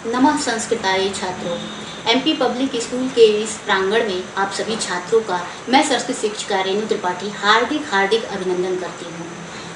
नमः संस्कृताय छात्रों। एमपी पब्लिक स्कूल के इस प्रांगण में आप सभी छात्रों का मैं संस्कृत शिक्षिका रेणु त्रिपाठी हार्दिक अभिनंदन करती हूँ।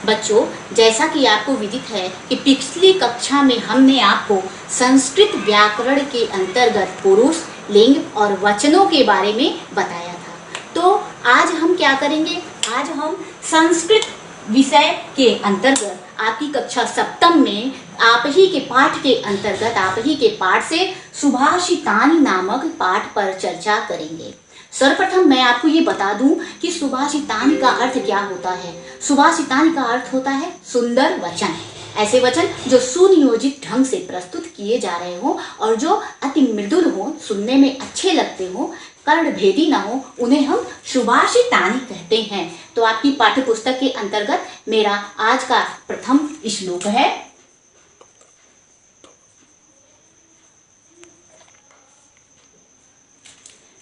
बच्चों, जैसा कि आपको विदित है कि पिछली कक्षा में हमने आपको संस्कृत व्याकरण के अंतर्गत पुरुष, लिंग और वचनों के बारे में बताया था। तो आज हम क्या करेंगे? आज हम संस्कृत विषय के अंतर्गत आपकी कक्षा सप्तम में आप ही के पाठ के अंतर्गत आप ही के पाठ से सुभाषितानि नामक पाठ पर चर्चा करेंगे। सर्वप्रथम मैं आपको ये बता दूं कि सुभाषितानि का अर्थ क्या होता है। सुभाषितानि का अर्थ होता है सुंदर वचन, ऐसे वचन जो सुनियोजित ढंग से प्रस्तुत किए जा रहे हो और जो अति मृदुल हो, सुनने में अच्छे लगते हो, कर्णभेदी ना हो, उन्हें हम सुभाषितानि कहते हैं। तो आपकी पाठ्य पुस्तक के अंतर्गत मेरा आज का प्रथम श्लोक है।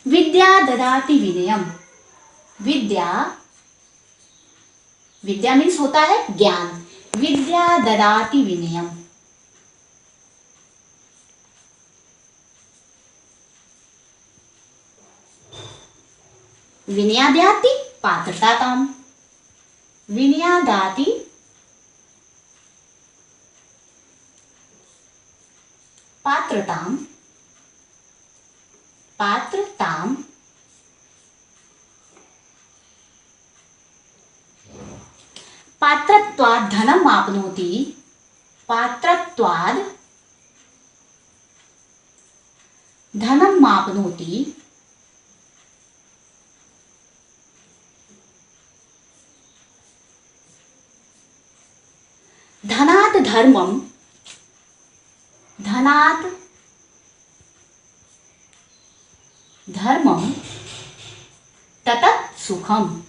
विद्या ददाति विनयम। विद्या मीन्स होता है ज्ञान। विद्या ददाति विनयम। विनयादाति पात्रताताम। विनयादाति पात्रताम। पात्रत्वाद् धनम् आपनोति। पात्रत्वाद् धनम् आपनोति। धनात् धर्मम्। धनात् धर्मम् ततः सुखम्।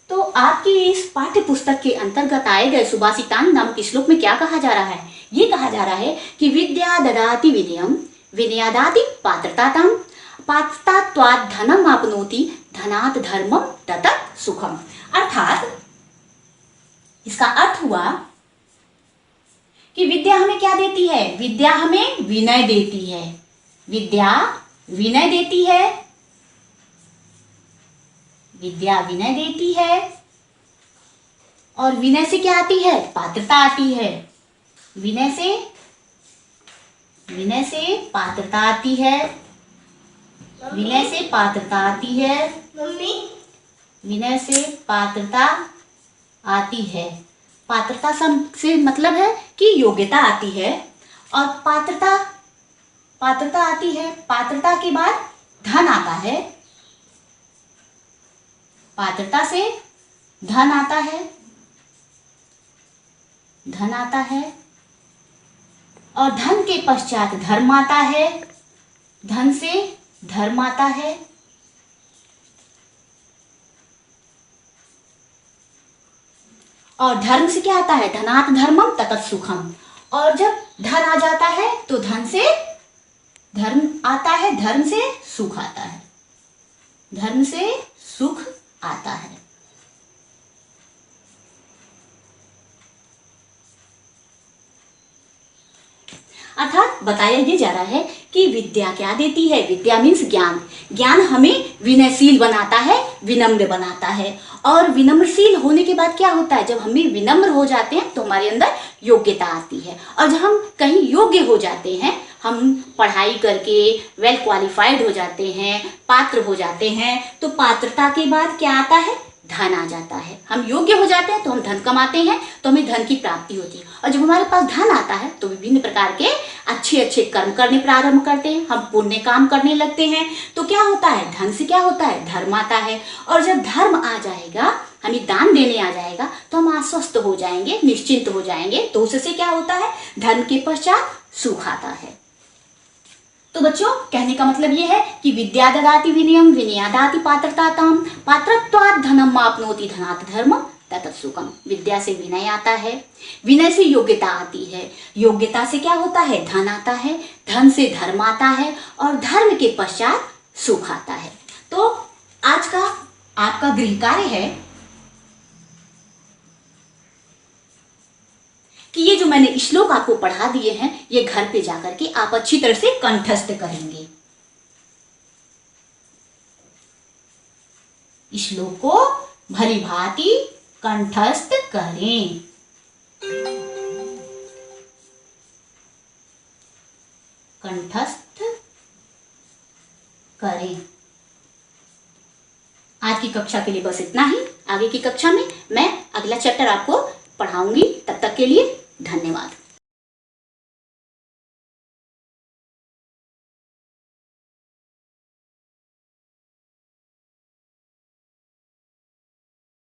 तो आपकी इस पाठ्य पुस्तक के अंतर्गत आए गए सुभाषितानि नामक श्लोक में क्या कहा जा रहा है? ये कहा जा रहा है कि विद्या ददाति विनयम, विनयादाति पात्रताताम, पात्रतात्वाद् धनम् आपनोति, धनात् धर्मम् ततः सुखम्। अर्थात इसका अर्थ हुआ कि विद्या हमें क्या देती है? विद्या हमें विनय देती है। विद्या विनय देती है। विद्या विनय देती है और विनय से क्या आती है? पात्रता आती है। विनय से पात्रता आती है। विनय से पात्रता आती है। विनय से पात्रता आती है। पात्रता से मतलब है कि योग्यता आती है और पात्रता आती है। पात्रता के बाद धन आता है। पात्रता से धन आता है। धन आता है और धन के पश्चात धर्म आता है। धन से धर्म आता है और धर्म से क्या आता है? धनात् धर्मम ततः सुखम। और जब धन आ जाता है तो धन से धर्म आता है, धर्म से सुख आता है। धर्म से सुख आता है। अर्थात बताया ये जा रहा है कि विद्या क्या देती है? विद्या मीन्स ज्ञान। ज्ञान हमें विनयशील बनाता है, विनम्र बनाता है। और विनम्रशील होने के बाद क्या होता है? जब हम विनम्र हो जाते हैं तो हमारे अंदर योग्यता आती है। और जब हम कहीं योग्य हो जाते हैं, हम पढ़ाई करके वेल क्वालिफाइड हो जाते हैं, पात्र हो जाते हैं, तो पात्रता के बाद क्या आता है? धन आ जाता है। हम योग्य हो जाते हैं तो हम धन कमाते हैं, तो हमें धन की प्राप्ति होती है। और जब हमारे पास धन आता है तो विभिन्न प्रकार के अच्छे कर्म करने प्रारंभ करते हैं, हम पुण्य काम करने लगते हैं। तो क्या होता है? धन से क्या होता है? धर्म आता है। और जब धर्म आ जाएगा, हमें दान देने आ जाएगा, तो हम आश्वस्त हो जाएंगे, निश्चिंत हो जाएंगे। तो उससे क्या होता है? धर्म के पश्चात सुख आता है। तो बच्चों, कहने का मतलब ये है कि विद्या ददाति विनयम, विनयादाति पात्रताताम, पात्रत्वाद् धनम् आपनोति, धनात् धर्मम् ततः सुखम्। विद्या से विनय आता है, विनय से योग्यता आती है, योग्यता से क्या होता है? धन आता है, धन से धर्म आता है और धर्म के पश्चात सुख आता है। तो आज का आपका गृह कार्य है कि ये जो मैंने श्लोक आपको पढ़ा दिए हैं, ये घर पे जाकर के आप अच्छी तरह से कंठस्थ करेंगे। श्लोक को भली भांति कंठस्थ करें। कंठस्थ करें। आज की कक्षा के लिए बस इतना ही। आगे की कक्षा में मैं अगला चैप्टर आपको पढ़ाऊंगी। तब तक के लिए धन्यवाद।